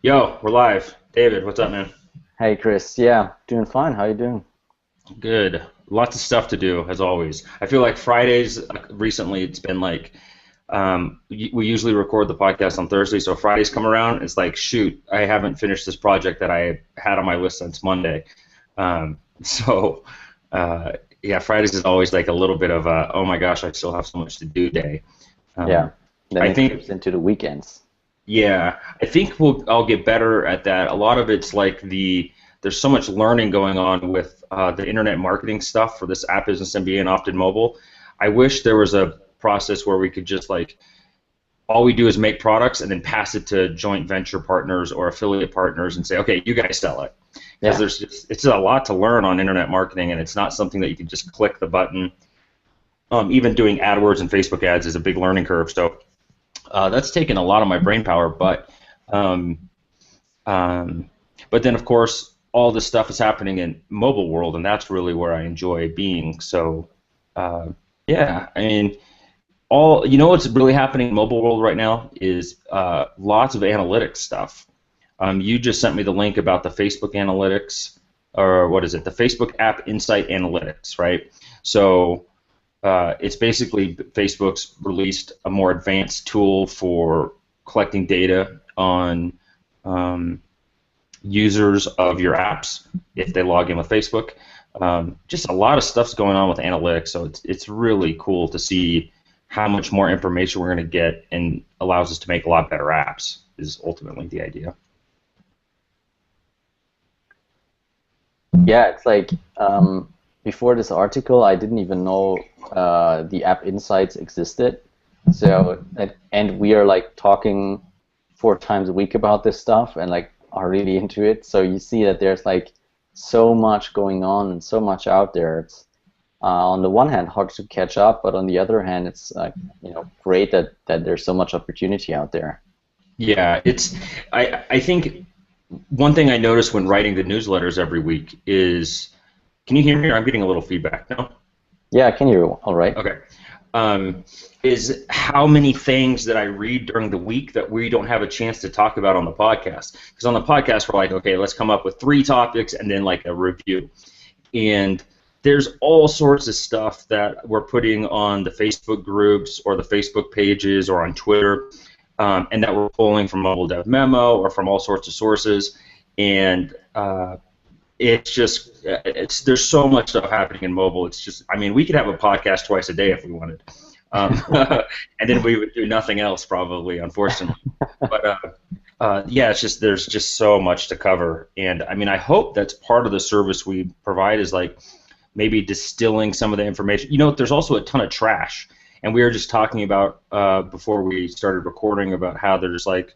Yo, we're live. David, what's up, man? Hey Chris, yeah, doing fine. How you doing? Good. Lots of stuff to do, as always. I feel like Fridays, recently, it's been like, we usually record the podcast on Thursday, so Fridays come around, it's like, shoot, I haven't finished this project that I had on my list since Monday. Um, so, uh, yeah, Fridays is always like a little bit of a, oh my gosh, I still have so much to do day. Yeah, Um, then I it think creeps into the weekends. Yeah, I think I'll get better at that. A lot of it's like there's so much learning going on with the internet marketing stuff for this app business MBA and Opted Mobile. I wish there was a process where we could just like all we do is make products and then pass it to joint venture partners or affiliate partners and say, okay, you guys sell it. Because Yeah, it's a lot to learn on internet marketing and it's not something that you can just click the button. Even doing AdWords and Facebook ads is a big learning curve. So that's taken a lot of my brain power, um, um, but then of course all this stuff is happening in mobile world, and that's really where I enjoy being. So uh, yeah, I mean, all you know what's really happening in mobile world right now is lots of analytics stuff. You just sent me the link about the Facebook analytics, or what is it? The Facebook App Insight Analytics, right? So it's basically Facebook's released a more advanced tool for collecting data on um, users of your apps if they log in with Facebook. Just a lot of stuff's going on with analytics, so it's really cool to see how much more information we're going to get and allows us to make a lot better apps is ultimately the idea. yeah, it's like before this article, I didn't even know the app insights existed. And we are like talking 4 times a week about this stuff and like are really into it. So you see that there's like so much going on and so much out there. It's on the one hand hard to catch up, but on the other hand, it's great that there's so much opportunity out there. Yeah, I think one thing I notice when writing the newsletters every week is, can you hear me? I'm getting a little feedback. No? Yeah, I can hear you all right. Okay. Is how many things that I read during the week that we don't have a chance to talk about on the podcast. Because on the podcast, we're like, okay, let's come up with 3 topics and then like a review. And there's all sorts of stuff that we're putting on the Facebook groups or the Facebook pages or on Twitter, and that we're pulling from Mobile Dev Memo or from all sorts of sources. And it's just there's so much stuff happening in mobile. It's just, I mean, we could have a podcast twice a day if we wanted, um, and then we would do nothing else probably, unfortunately. But yeah, it's just there's just so much to cover, and I mean, I hope that's part of the service we provide is like maybe distilling some of the information. You know, there's also a ton of trash, and we were just talking about before we started recording about how there's like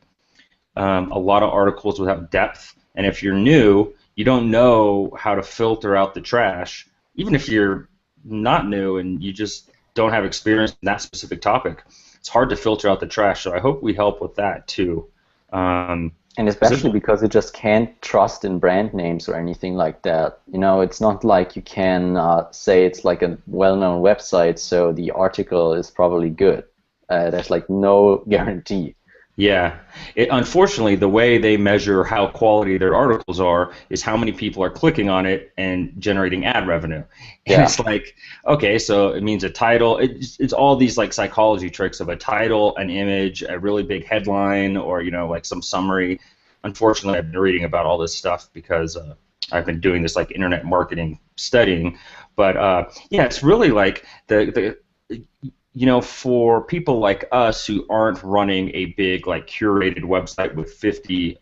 a lot of articles without depth, and if you're new, you don't know how to filter out the trash, even if you're not new and you just don't have experience in that specific topic. It's hard to filter out the trash, so I hope we help with that too. Um, And 'cause especially because it just can't trust in brand names or anything like that. You know, it's not like you can say it's like a well-known website, so the article is probably good. There's like no guarantee. Yeah. Unfortunately, the way they measure how quality their articles are is how many people are clicking on it and generating ad revenue. And Yeah. it's like, okay, so it means a title. It's all these like psychology tricks of a title, an image, a really big headline, or like some summary. Unfortunately, I've been reading about all this stuff because I've been doing this like internet marketing studying. But yeah, it's really like for people like us who aren't running a big, like, curated website with 50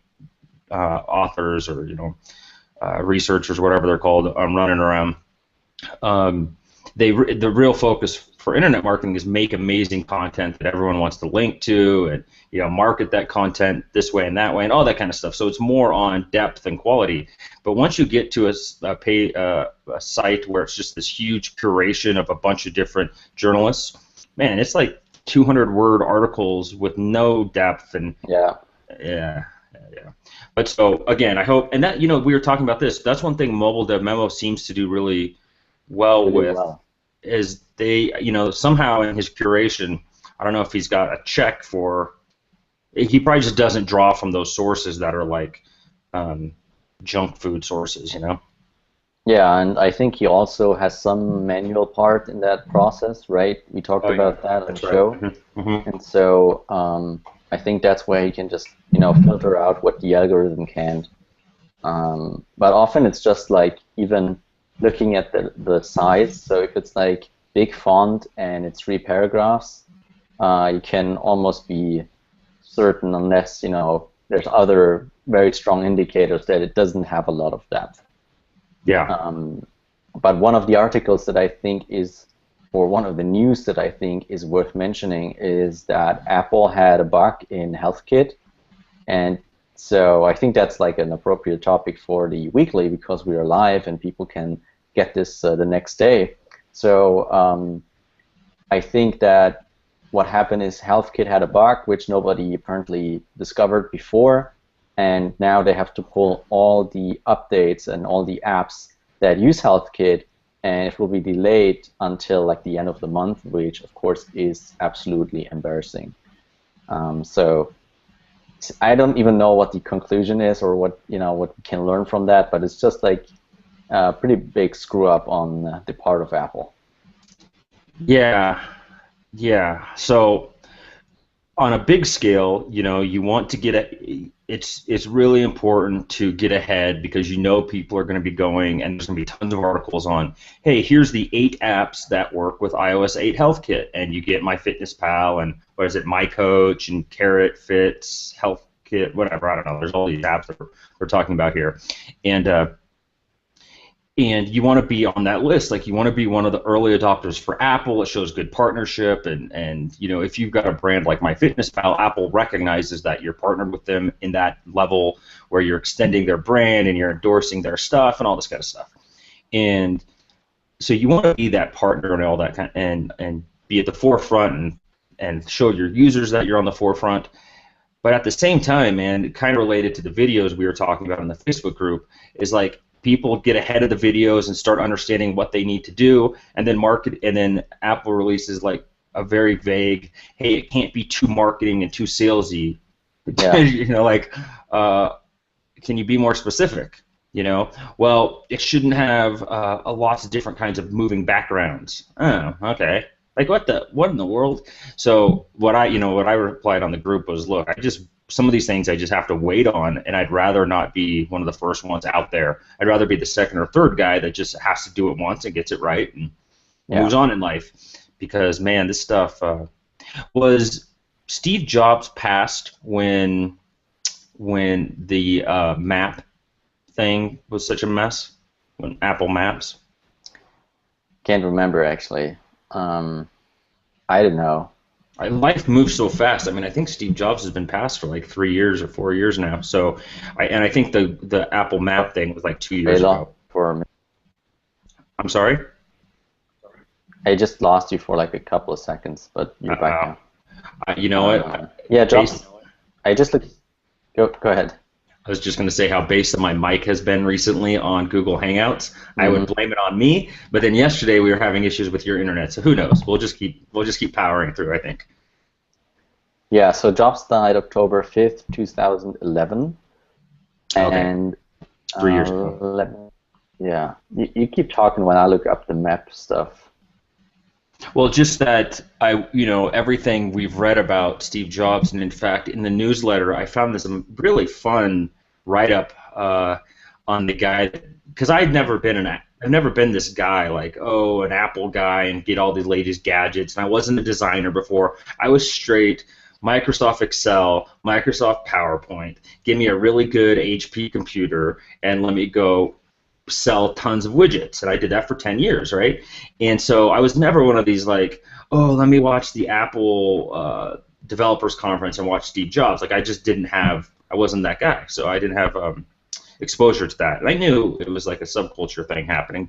authors or, researchers, whatever they're called, running around, um, the real focus for internet marketing is make amazing content that everyone wants to link to and, market that content this way and that way and all that kind of stuff. So it's more on depth and quality. But once you get to a site where it's just this huge curation of a bunch of different journalists, man, it's like 200-word articles with no depth and Yeah. yeah, yeah. But so again, I hope, and that we were talking about this. That's one thing Mobile Dev Memo seems to do really well Really with well. is they, somehow in his curation, I don't know if he's got a check for He probably just doesn't draw from those sources that are like junk food sources, you know? Yeah, and I think he also has some manual part in that process, right? We talked about that on the show. Mm-hmm. And so I think that's where he can just, filter out what the algorithm can't. But often it's just like even looking at the size. So if it's like big font and it's 3 paragraphs, you can almost be certain, unless there's other very strong indicators, that it doesn't have a lot of depth. Yeah. But one of the articles that I think is, or one of the news that I think is worth mentioning, is that Apple had a bug in HealthKit, and so I think that's like an appropriate topic for the weekly, because we are live and people can get this the next day. So I think that what happened is HealthKit had a bug which nobody apparently discovered before, and now they have to pull all the updates and all the apps that use HealthKit, and it will be delayed until like the end of the month, which of course is absolutely embarrassing. So I don't even know what the conclusion is, or what what we can learn from that, but it's just like a pretty big screw up on the part of Apple. Yeah. So on a big scale, you want to it's really important to get ahead, because people are going to be going, and there's going to be tons of articles on, hey, here's the 8 apps that work with iOS 8 HealthKit, and you get MyFitnessPal and what is it, MyCoach and Carrot Fits, HealthKit, whatever, I don't know. There's all these apps that we're talking about here, and you want to be on that list. Like, you want to be one of the early adopters for Apple. It shows good partnership, and if you've got a brand like MyFitnessPal, Apple recognizes that you're partnered with them in that level where you're extending their brand and you're endorsing their stuff and all this kind of stuff. And so you want to be that partner and all that kind, and be at the forefront and show your users that you're on the forefront. But at the same time, man, kind of related to the videos we were talking about in the Facebook group, is like, people get ahead of the videos and start understanding what they need to do, and then Apple releases like a very vague, hey, it can't be too marketing and too salesy. Yeah. Can you be more specific? Well, it shouldn't have lots of different kinds of moving backgrounds. Oh, okay. Like, what in the world? So what I replied on the group was, look, some of these things I just have to wait on, and I'd rather not be one of the first ones out there. I'd rather be the second or third guy that just has to do it once and gets it right and moves on in life. Because, man, this stuff was Steve Jobs passed when the map thing was such a mess, when Apple Maps. Can't remember, actually. I don't know. Life moves so fast. I mean, I think Steve Jobs has been passed for like 3 years or 4 years now. So, I think the Apple Map thing was like 2 years ago. I'm sorry? I just lost you for like a couple of seconds, but you're back now. You know what? Yeah, Jobs. I just looked. Go ahead. I was just going to say how based my mic has been recently on Google Hangouts. I would blame it on me, but then yesterday we were having issues with your internet, so who knows? We'll just keep powering through, I think. Yeah, so Jobs died October 5th, 2011. Okay. And 3 years ago. Yeah, you keep talking when I look up the map stuff. Well, just that everything we've read about Steve Jobs, and in fact, in the newsletter, I found this really fun write-up on the guy, because I've never been this guy like, oh, an Apple guy and get all the latest gadgets, and I wasn't a designer before. I was straight Microsoft Excel, Microsoft PowerPoint. Give me a really good HP computer, and let me go sell tons of widgets, and I did that for 10 years, right? And so I was never one of these like, oh, let me watch the Apple developers conference and watch Steve Jobs. Like, I wasn't that guy, so I didn't have exposure to that. And I knew it was like a subculture thing happening,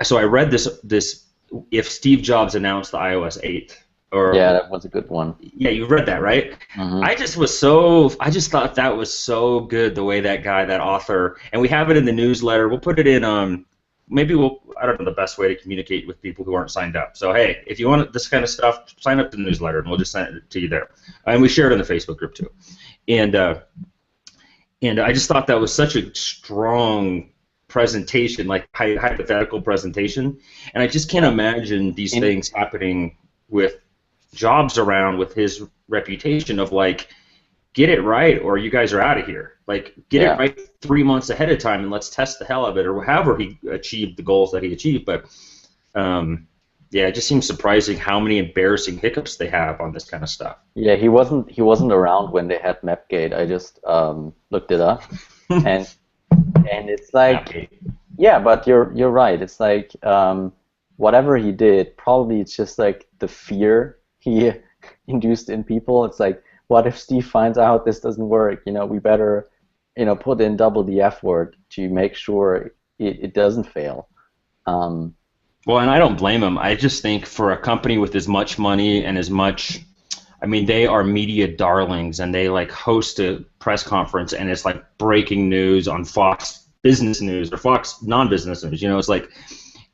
so I read this if Steve Jobs announced the iOS 8. Yeah, that was a good one. Yeah, you read that, right? Mm-hmm. I just thought that was so good, the way that author, and we have it in the newsletter. We'll put it in maybe we'll, I don't know the best way to communicate with people who aren't signed up. So hey, if you want this kind of stuff, sign up to the newsletter, and we'll just send it to you there. And we share it in the Facebook group too. And I just thought that was such a strong presentation, like hypothetical presentation, and I just can't imagine these things happening with jobs around with his reputation of like, get it right or you guys are out of here. Like, get it right 3 months ahead of time and let's test the hell out of it, or however he achieved the goals that he achieved. But yeah, it just seems surprising how many embarrassing hiccups they have on this kind of stuff. Yeah, he wasn't around when they had Mapgate. I just looked it up, and it's like, yeah, but you're right. It's like whatever he did, probably it's just like the fear he induced in people. It's like, what if Steve finds out this doesn't work? We better, put in double the effort to make sure it doesn't fail. Well, and I don't blame him. I just think for a company with as much money and as much, I mean, they are media darlings, and they like host a press conference, and it's like breaking news on Fox Business News or Fox non-business news. It's like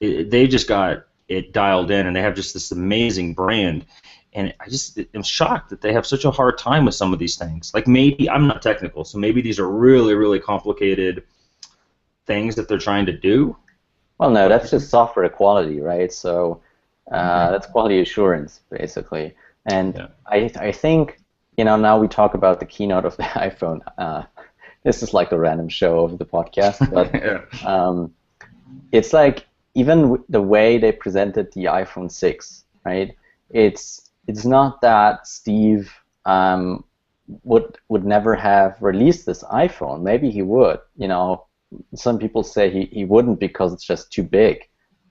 they just got it dialed in, and they have just this amazing brand. And I just am shocked that they have such a hard time with some of these things. Like, maybe I'm not technical, so maybe these are really, really complicated things that they're trying to do. Well, no, that's just software quality, right? So that's quality assurance, basically. And I think, now we talk about the keynote of the iPhone. This is like the random show of the podcast, but it's like even the way they presented the iPhone 6, right? It's not that Steve would never have released this iPhone. Maybe he would, Some people say he wouldn't because it's just too big.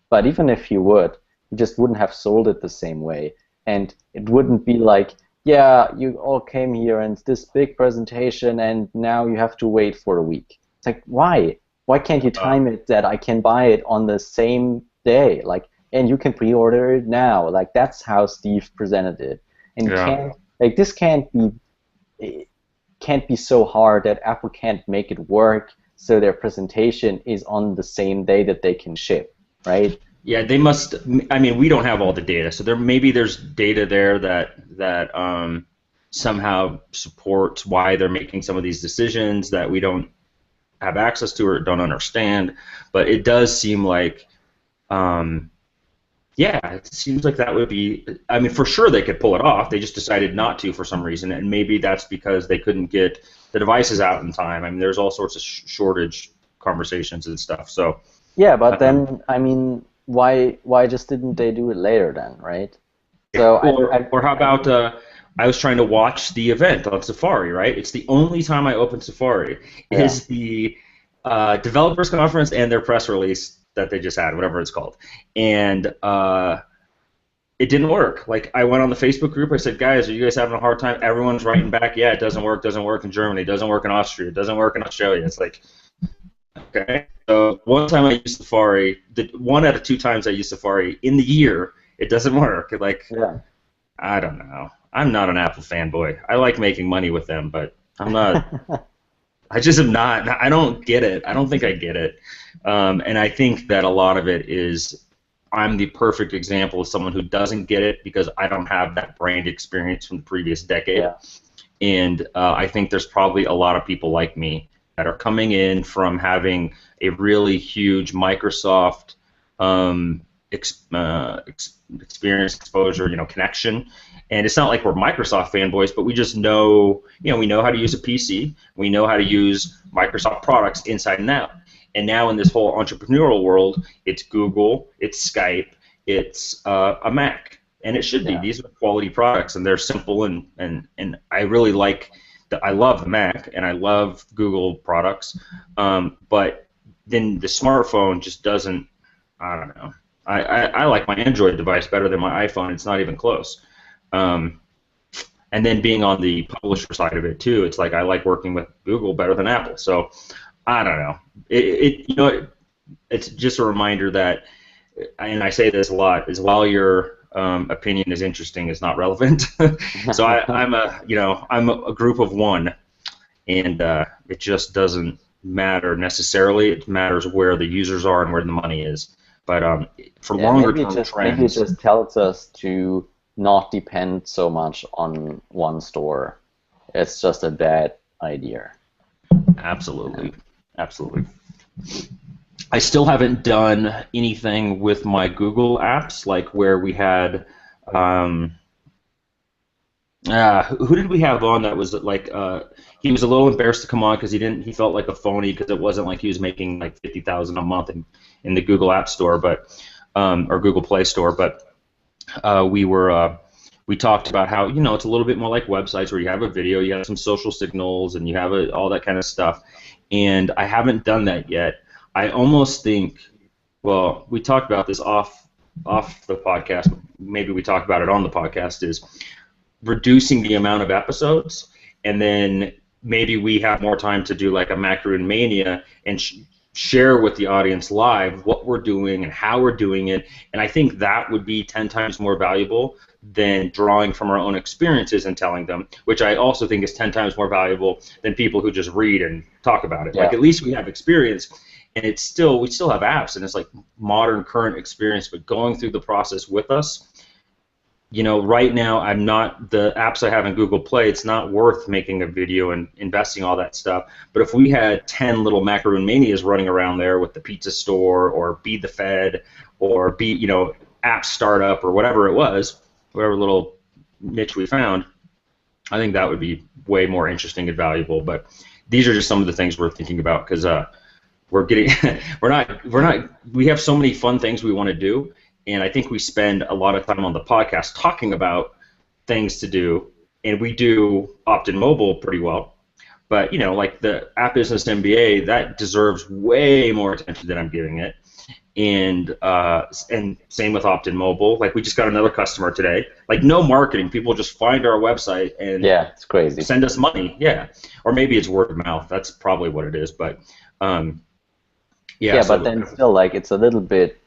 But even if he would, he just wouldn't have sold it the same way. And it wouldn't be like, yeah, you all came here and this big presentation and now you have to wait for a week. It's like, why? Why can't you time it that I can buy it on the same day? Like, and you can pre-order it now. Like, that's how Steve presented it. And this can't be so hard that Apple can't make it work so their presentation is on the same day that they can ship, right? Yeah, they must. I mean, we don't have all the data, so there's data there that somehow supports why they're making some of these decisions that we don't have access to or don't understand. But it does seem like, it seems like that would be. I mean, for sure they could pull it off. They just decided not to for some reason, and maybe that's because they couldn't get the devices out in time. I mean, there's all sorts of shortage conversations and stuff. So yeah, but then I mean, why just didn't they do it later then, right? So or how about I was trying to watch the event on Safari, right? It's the only time I open Safari is the developers conference and their press release that they just had, whatever it's called, and it didn't work. Like, I went on the Facebook group, I said, guys, are you guys having a hard time? Everyone's writing back, yeah, it doesn't work in Germany, it doesn't work in Austria, it doesn't work in Australia. It's like, okay. So one time I used Safari, 1 out of 2 times I used Safari in the year, it doesn't work. Like, I don't know. I'm not an Apple fanboy. I like making money with them, but I'm not. I just am not. I don't get it. I don't think I get it. And I think that a lot of it is I'm the perfect example of someone who doesn't get it because I don't have that brand experience from the previous decade. Yeah. And I think there's probably a lot of people like me that are coming in from having a really huge Microsoft experience, exposure, connection. And it's not like we're Microsoft fanboys, but we just know, we know how to use a PC. We know how to use Microsoft products inside and out. And now in this whole entrepreneurial world, it's Google, it's Skype, it's a Mac. And it should be. These are quality products, and they're simple, and I really like I love the Mac, and I love Google products. But then the smartphone just doesn't, I don't know. I like my Android device better than my iPhone. It's not even close. And then being on the publisher side of it too, it's like I like working with Google better than Apple. So I don't know. It's just a reminder that, and I say this a lot, is while your opinion is interesting, it's not relevant. So I'm a group of one, and it just doesn't. matter necessarily. It matters where the users are and where the money is. But for longer term trends, maybe it just tells us to not depend so much on one store. It's just a bad idea. Absolutely, absolutely. I still haven't done anything with my Google apps, like where we had. Who did we have on that was like he was a little embarrassed to come on because he felt like a phony because it wasn't like he was making like 50,000 a month in the Google App Store, but or Google Play Store, but we talked about how it's a little bit more like websites where you have a video, you have some social signals, and you have all that kind of stuff, and I haven't done that yet. I almost think, well, we talked about this off the podcast. Maybe we talked about it on the podcast. Is reducing the amount of episodes, and then maybe we have more time to do like a Macaroon Mania and share with the audience live what we're doing and how we're doing it. And I think that would be 10 times more valuable than drawing from our own experiences and telling them, which I also think is 10 times more valuable than people who just read and talk about it. Yeah. Like, at least we have experience, and we still have apps, and it's like modern, current experience, but going through the process with us. Right now, the apps I have in Google Play, it's not worth making a video and investing all that stuff. But if we had 10 little Macaroon Manias running around there with the pizza store or Be the Fed or app startup or whatever it was, whatever little niche we found, I think that would be way more interesting and valuable. But these are just some of the things we're thinking about because we have so many fun things we want to do. And I think we spend a lot of time on the podcast talking about things to do, and we do Opt-in Mobile pretty well. But like the App Business MBA, that deserves way more attention than I'm giving it. And same with Opt-in Mobile. Like, we just got another customer today. Like, no marketing, people just find our website and it's crazy. Send us money. Yeah, or maybe it's word of mouth. That's probably what it is. But but then still, like, it's a little bit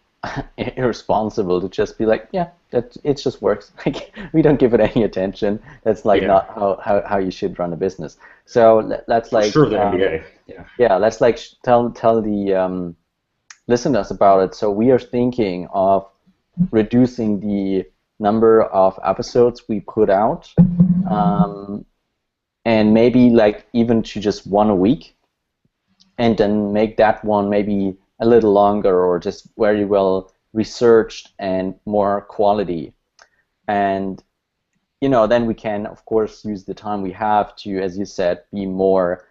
irresponsible to just be like, it just works. Like, we don't give it any attention. That's like not how you should run a business. So let's like the MBA. Let's like tell the listeners about it. So we are thinking of reducing the number of episodes we put out, and maybe like even to just one a week, and then make that one maybe a little longer or just very well researched and more quality. And then we can of course use the time we have to, as you said, be more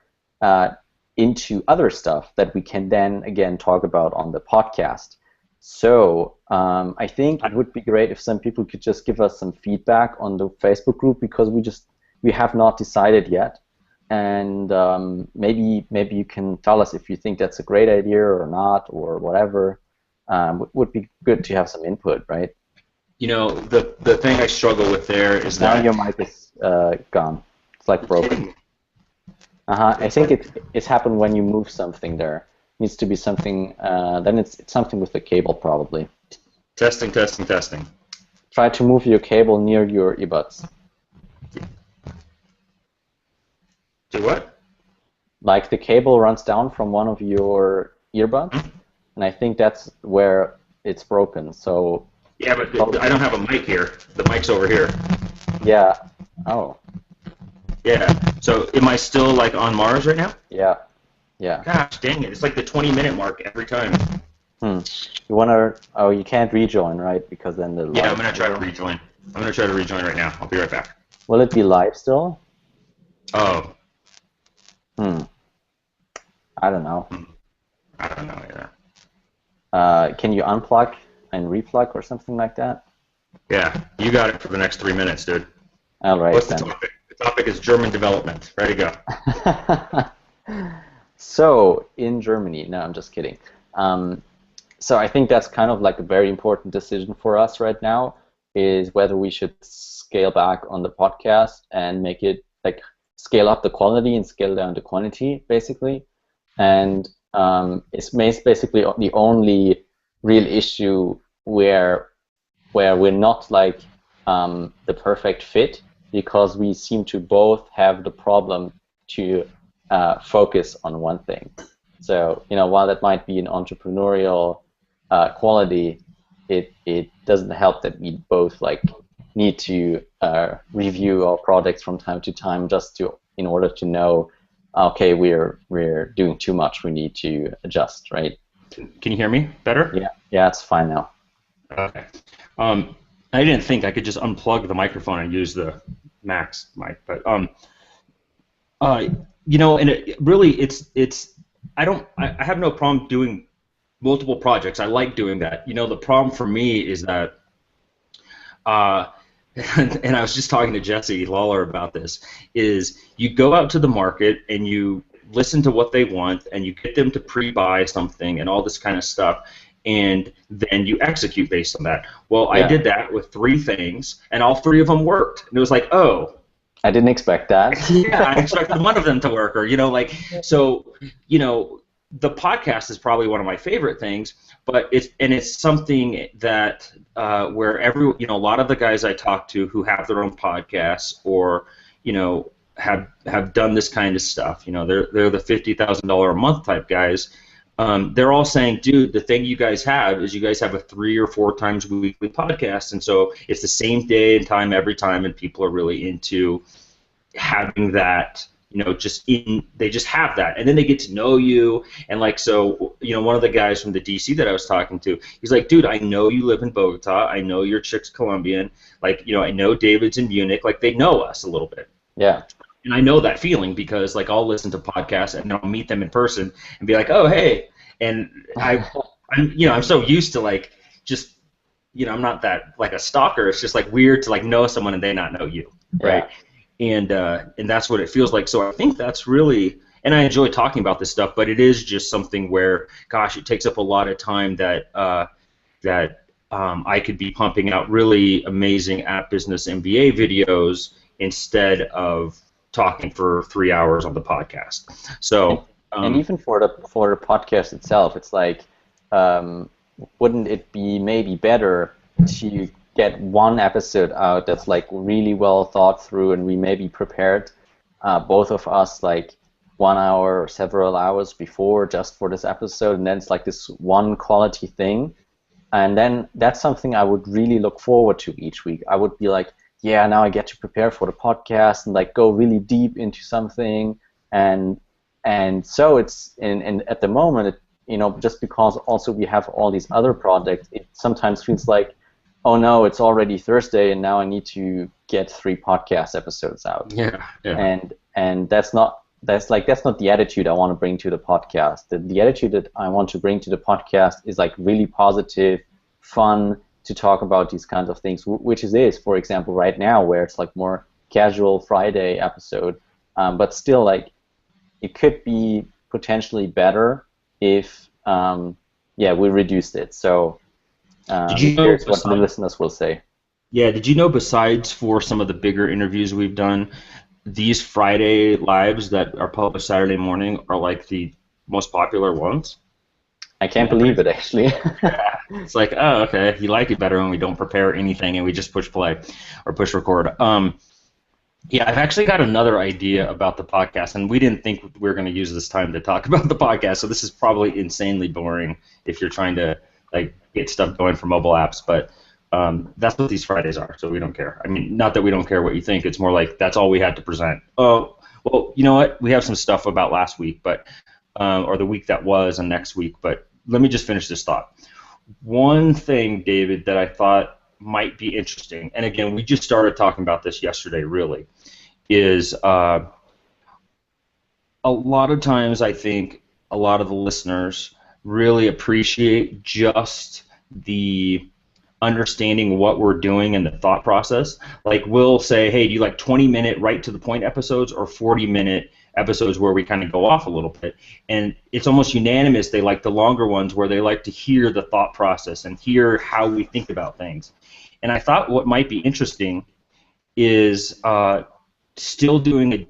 into other stuff that we can then again talk about on the podcast. So I think it would be great if some people could just give us some feedback on the Facebook group, because we have not decided yet. And maybe you can tell us if you think that's a great idea or not, or whatever. Would be good to have some input, right? The thing I struggle with there is now your mic is gone. It's like broken. I think it's happened when you move something there. It needs to be something. Then it's something with the cable probably. Testing. Try to move your cable near your earbuds. Do what? Like the cable runs down from one of your earbuds, and I think that's where it's broken. So yeah, but I don't have a mic here. The mic's over here. Yeah. Oh. Yeah. So am I still like on Mars right now? Yeah. Gosh dang it! It's like the 20-minute mark every time. You wanna? Oh, you can't rejoin, right? Because then the I'm gonna try to rejoin. I'm gonna try to rejoin right now. I'll be right back. Will it be live still? Oh. I don't know. I don't know either. Can you unplug and replug or something like that? Yeah, you got it for the next 3 minutes, dude. All right. What's the topic? The topic is German development. Ready to go. So, in Germany, no, I'm just kidding. So I think that's kind of like a very important decision for us right now, is whether we should scale back on the podcast and make it like scale up the quality and scale down the quantity, basically. And it's basically the only real issue where we're not like the perfect fit, because we seem to both have the problem to focus on one thing. So, while that might be an entrepreneurial quality, it doesn't help that we both need to review our products from time to time just in order to know, okay, we're doing too much, we need to adjust, right? Can you hear me better? Yeah, it's fine now. Okay. I didn't think I could just unplug the microphone and use the Max mic, but and it really I have no problem doing multiple projects. I like doing that. The problem for me is that and I was just talking to Jesse Lawler about this, is you go out to the market and you listen to what they want and you get them to pre-buy something and all this kind of stuff, and then you execute based on that. Well, I did that with 3 things, and all 3 of them worked. And it was like, oh. I didn't expect that. Yeah, I expected one of them to work, or, so, the podcast is probably one of my favorite things, but it's something that where a lot of the guys I talk to who have their own podcasts or have done this kind of stuff, they're the $50,000 a month type guys. They're all saying, dude, the thing you guys have is you guys have a 3 or 4 times weekly podcast, and so it's the same day and time every time, and people are really into having that. They just have that, and then they get to know you, and one of the guys from the DC that I was talking to, he's like, dude, I know you live in Bogota, I know your chick's Colombian, I know David's in Munich, they know us a little bit. Yeah. And I know that feeling because I'll listen to podcasts and I'll meet them in person and be like, oh, hey, and I'm so used to just I'm not that a stalker. It's just weird to know someone and they not know you, right? And that's what it feels like. So I think that's really, and I enjoy talking about this stuff, but it is just something where, gosh, it takes up a lot of time that I could be pumping out really amazing app business MBA videos instead of talking for 3 hours on the podcast. So and even for the podcast itself, it's wouldn't it be maybe better to get one episode out that's really well thought through, and we maybe prepared both of us 1 hour or several hours before just for this episode, and then it's this one quality thing, and then that's something I would really look forward to each week. I would be yeah, now I get to prepare for the podcast and go really deep into something, and so it's and at the moment, just because also we have all these other projects, it sometimes feels oh no, it's already Thursday and now I need to get 3 podcast episodes out. Yeah. And that's not the attitude I want to bring to the podcast. The attitude that I want to bring to the podcast is really positive, fun, to talk about these kinds of things, which it is, for example, right now, where it's more casual Friday episode, but still, it could be potentially better if, we reduced it. So here's what the listeners will say. Yeah, did you know besides for some of the bigger interviews we've done, these Friday lives that are published Saturday morning are the most popular ones? I can't believe it, actually. Yeah. It's oh, okay, you like it better when we don't prepare anything and we just push play or push record. Yeah, I've actually got another idea about the podcast, and we didn't think we were going to use this time to talk about the podcast, so this is probably insanely boring if you're trying to get stuff going for mobile apps, but that's what these Fridays are, so we don't care. I mean, not that we don't care what you think, it's more that's all we had to present. Oh, well, you know what? We have some stuff about last week, but or the week that was and next week, but let me just finish this thought. One thing, David, that I thought might be interesting, and again, we just started talking about this yesterday, really, is a lot of times I think a lot of the listeners really appreciate just the understanding what we're doing and the thought process. We'll say, hey, do you 20-minute right-to-the-point episodes or 40-minute episodes where we kind of go off a little bit? And it's almost unanimous they like the longer ones where they like to hear the thought process and hear how we think about things. And I thought what might be interesting is still doing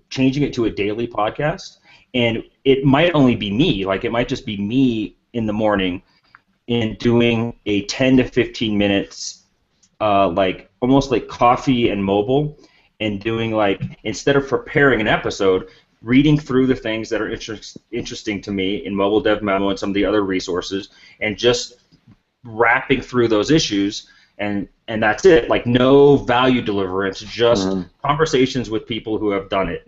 changing it to a daily podcast, and it might only be me, it might just be me in the morning and doing a 10 to 15 minutes, almost like coffee and mobile, and doing instead of preparing an episode, reading through the things that are interesting to me in Mobile Dev Memo and some of the other resources, and just wrapping through those issues, and that's it. Like, no value deliverance, just conversations with people who have done it,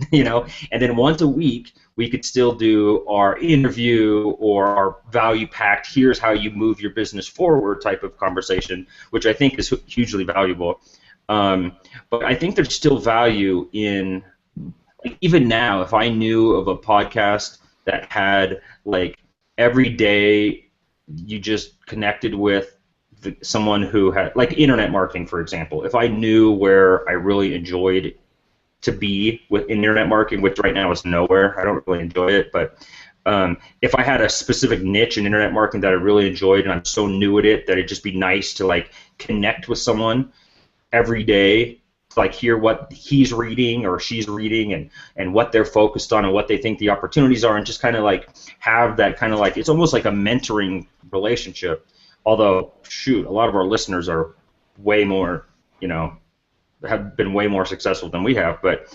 And then once a week, we could still do our interview or our value-packed, here's how you move your business forward type of conversation, which I think is hugely valuable. But I think there's still value in, like, even now, if I knew of a podcast that had, like, every day you just connected with someone who had, like, internet marketing, for example. If I knew where I really enjoyed to be with internet marketing, which right now is nowhere, I don't really enjoy it, but if I had a specific niche in internet marketing that I really enjoyed and I'm so new at it that it'd just be nice to, like, connect with someone every day, to, like, hear what he's reading or she's reading and what they're focused on and what they think the opportunities are, and just kind of, like, have that kind of, like, it's almost like a mentoring relationship. Although, shoot, a lot of our listeners are way more, have been way more successful than we have, but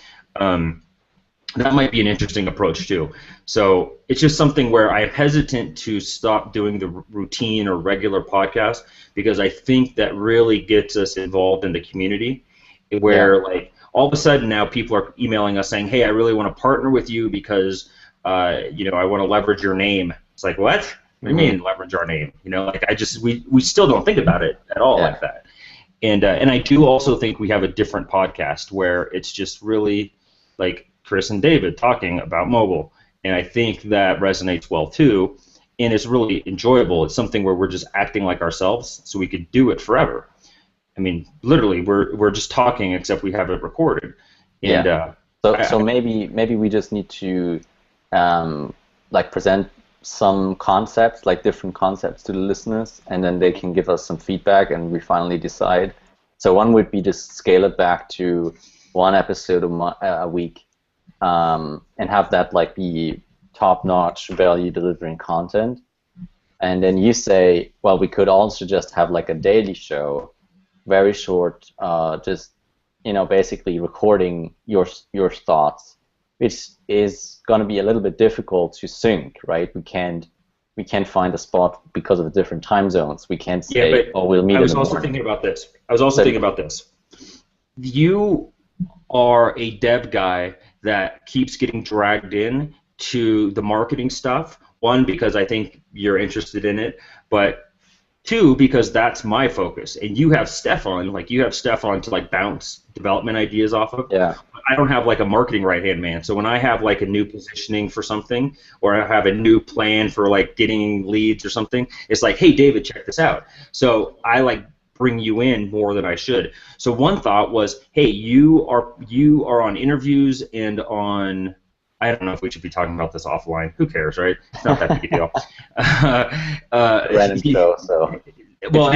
that might be an interesting approach too. So it's just something where I'm hesitant to stop doing the routine or regular podcast, because I think that really gets us involved in the community, where like all of a sudden now people are emailing us saying, hey, I really want to partner with you because I want to leverage your name. It's like, what? What do you mean leverage our name? Like, we still don't think about it at all like that. And I do also think we have a different podcast where it's just really like Chris and David talking about mobile, and I think that resonates well too, and it's really enjoyable. It's something where we're just acting like ourselves, so we could do it forever. I mean, literally, we're just talking, except we have it recorded. And, So maybe we just need to present some concepts, like different concepts, to the listeners, and then they can give us some feedback, and we finally decide. So one would be just scale it back to one episode a week, and have that like be top-notch value delivering content. And then you say, well, we could also just have like a daily show, very short, just basically recording your thoughts, which is going to be a little bit difficult to sync, right? We can't find a spot because of the different time zones. We can't say, we'll meet. I was also thinking about this. You are a dev guy that keeps getting dragged in to the marketing stuff. One, because I think you're interested in it, but two, because that's my focus. And you have Stefan to like bounce development ideas off of. Yeah. I don't have like a marketing right-hand man. So when I have like a new positioning for something, or I have a new plan for like getting leads or something, it's like, hey, David, check this out. So I like bring you in more than I should. So one thought was, hey, you are on interviews and on, I don't know if we should be talking about this offline. Who cares, right? It's not that big a deal. Random show, so. Well,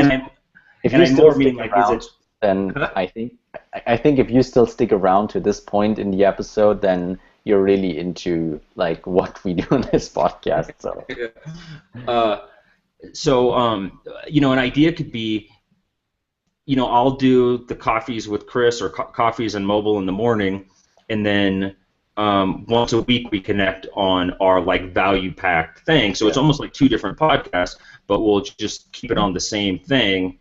if you still stick around, then I think if you still stick around to this point in the episode, then you're really into like what we do in this podcast. So. An idea could be, I'll do the coffees with Chris or coffees and mobile in the morning, and then once a week we connect on our like value-packed thing. So it's almost like two different podcasts, but we'll just keep it on the same thing,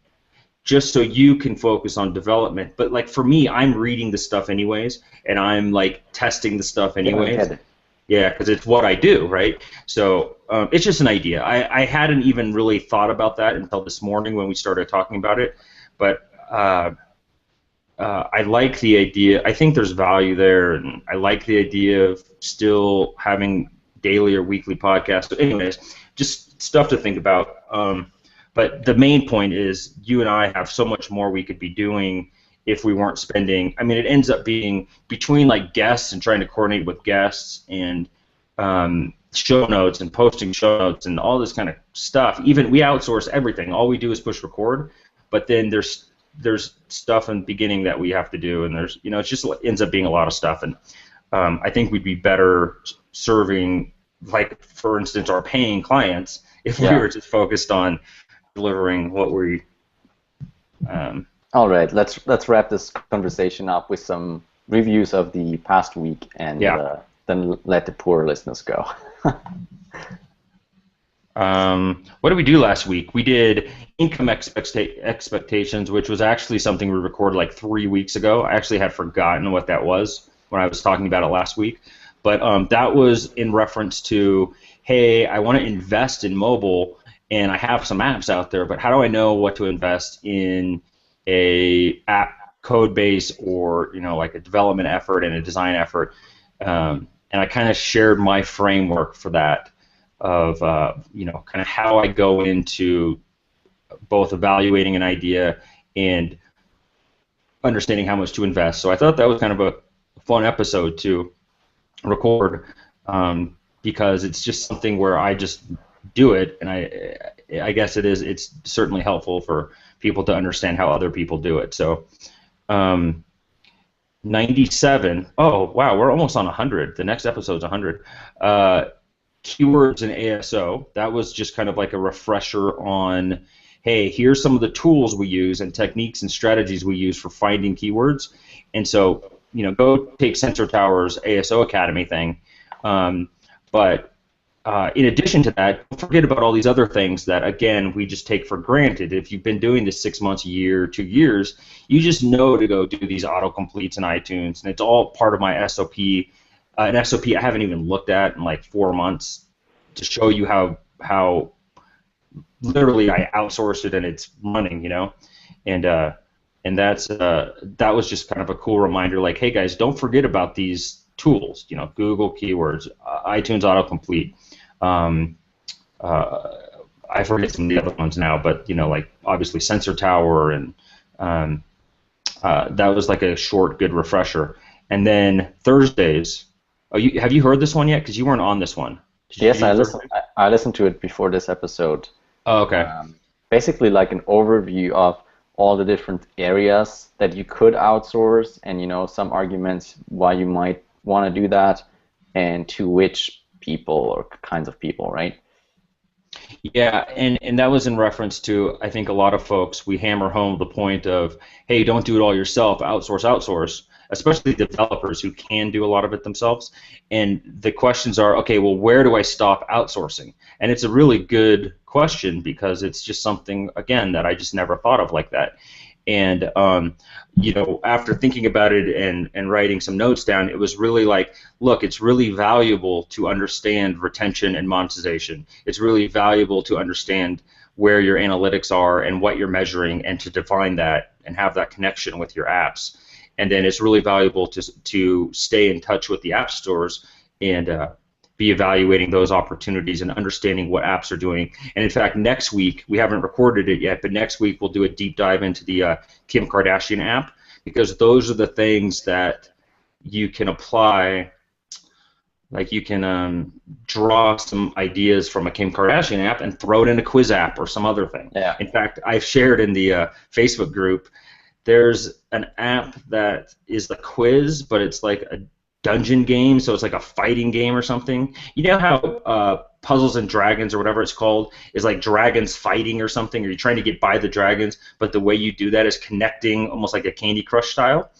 just so you can focus on development. But like for me, I'm reading the stuff anyways, and I'm like testing the stuff anyways. Yeah, because it's what I do, right? So it's just an idea. I hadn't even really thought about that until this morning when we started talking about it, but I like the idea. I think there's value there, and I like the idea of still having daily or weekly podcasts. But anyways, just stuff to think about. But the main point is you and I have so much more we could be doing if we weren't spending. I mean, it ends up being between like guests and trying to coordinate with guests and show notes and posting show notes and all this kind of stuff. Even we outsource everything. All we do is push record, but then there's stuff in the beginning that we have to do, and there's it just ends up being a lot of stuff. And I think we'd be better serving, like for instance, our paying clients if we were just focused on delivering what we. All right, let's wrap this conversation up with some reviews of the past week and then let the poor listeners go. What did we do last week? We did income expectations, which was actually something we recorded like 3 weeks ago. I actually had forgotten what that was when I was talking about it last week. But that was in reference to, hey, I want to invest in mobile, and I have some apps out there, but how do I know what to invest in a app code base, or like a development effort and a design effort? And I kind of shared my framework for that, of kind of how I go into both evaluating an idea and understanding how much to invest. So I thought that was kind of a fun episode to record, because it's just something where I just do it, and I guess it's certainly helpful for people to understand how other people do it. So 97. Oh wow, we're almost on 100. The next episode's 100. Keywords in ASO. That was just kind of like a refresher on, hey, here's some of the tools we use and techniques and strategies we use for finding keywords. And so, go take Sensor Tower's ASO Academy thing. But in addition to that, don't forget about all these other things that, again, we just take for granted. If you've been doing this 6 months, a year, 2 years, you just know to go do these autocompletes in iTunes, and it's all part of my SOP. An SOP I haven't even looked at in like 4 months, to show you how literally I outsourced it and it's running, and that's that was just kind of a cool reminder, like, hey guys, don't forget about these tools, Google Keywords, iTunes Autocomplete. I forget some of the other ones now, but like obviously Sensor Tower, and that was like a short, good refresher. And then Thursdays. Oh, have you heard this one yet? Because you weren't on this one. Yes, I listened to it before this episode. Oh, okay. Basically, like an overview of all the different areas that you could outsource, and some arguments why you might want to do that, and to which people or kinds of people, right? Yeah, and that was in reference to, I think a lot of folks, we hammer home the point of, hey, don't do it all yourself, outsource, especially developers who can do a lot of it themselves. And the questions are, okay, well, where do I stop outsourcing? And it's a really good question, because it's just something, again, that I just never thought of like that. And after thinking about it and writing some notes down, it was really like, look, it's really valuable to understand retention and monetization. It's really valuable to understand where your analytics are and what you're measuring, and to define that and have that connection with your apps. And then it's really valuable to stay in touch with the app stores and be evaluating those opportunities and understanding what apps are doing. And in fact, next week, we haven't recorded it yet, but next week we'll do a deep dive into the Kim Kardashian app, because those are the things that you can apply. Like, you can draw some ideas from a Kim Kardashian app and throw it in a quiz app or some other thing. Yeah. In fact, I've shared in the Facebook group, there's an app that is the quiz, but it's like a dungeon game, so it's like a fighting game or something. You know how Puzzles and Dragons, or whatever it's called, is like dragons fighting or something, or you're trying to get by the dragons, but the way you do that is connecting, almost like a Candy Crush style?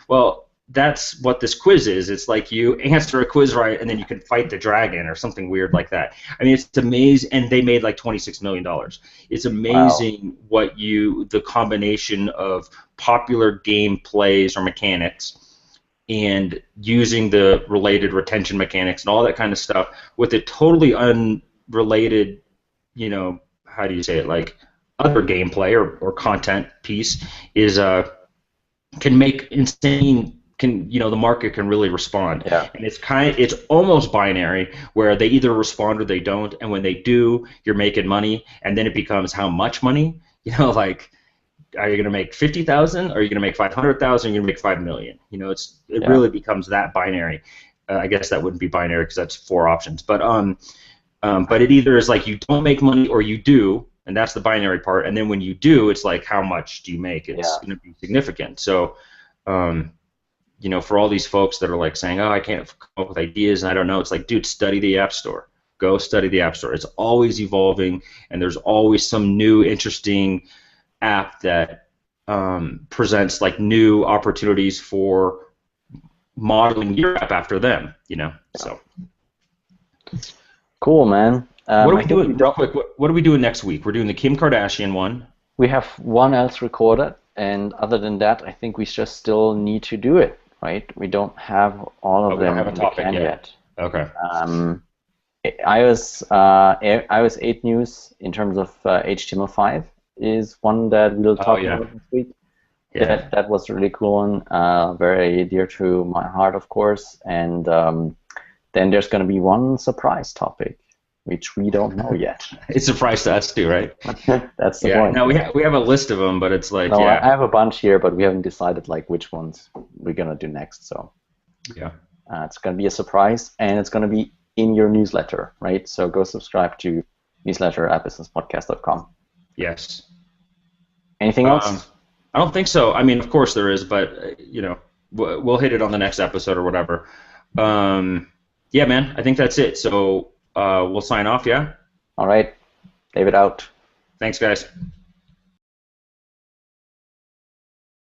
Well, that's what this quiz is. It's like you answer a quiz right, and then you can fight the dragon or something weird like that. I mean, it's amazing, and they made like $26 million. It's amazing what the combination of popular game plays or mechanics and using the related retention mechanics and all that kind of stuff with a totally unrelated, how do you say it, like other gameplay or content piece is can make insane. The market can really respond. Yeah. And it's almost binary, where they either respond or they don't, and when they do, you're making money, and then it becomes how much money, like, are you going to make 50,000, or are you going to make 500,000, or are you going to make 5 million? It really becomes that binary. I guess that wouldn't be binary, because that's 4 options, but it either is like you don't make money or you do, and that's the binary part, and then when you do, it's like, how much do you make? It's going to be significant. So for all these folks that are like saying, oh, I can't come up with ideas and I don't know, it's like, dude, study the App Store. Go study the App Store. It's always evolving, and there's always some new interesting app that presents like new opportunities for modeling your app after them, So Cool, man. what are we doing real quick? What are we doing next week? We're doing the Kim Kardashian one. We have one else recorded, and other than that, I think we just still need to do it, right? We don't have all of them in the can yet. Okay. iOS 8 news in terms of HTML5 is one that we'll talk about this week. Yeah. That was really cool and very dear to my heart, of course. And then there's going to be one surprise topic, which we don't know yet. It's a surprise to us too, right? That's the point. No, we have a list of them, but it's like, no, I have a bunch here, but we haven't decided like which ones we're going to do next. So yeah, it's going to be a surprise, and it's going to be in your newsletter, right? So go subscribe to newsletter at businesspodcast.com. Yes. Anything else? I don't think so. I mean, of course there is, but we'll hit it on the next episode or whatever. Yeah, man, I think that's it. So we'll sign off. Yeah. All right. David out. Thanks, guys.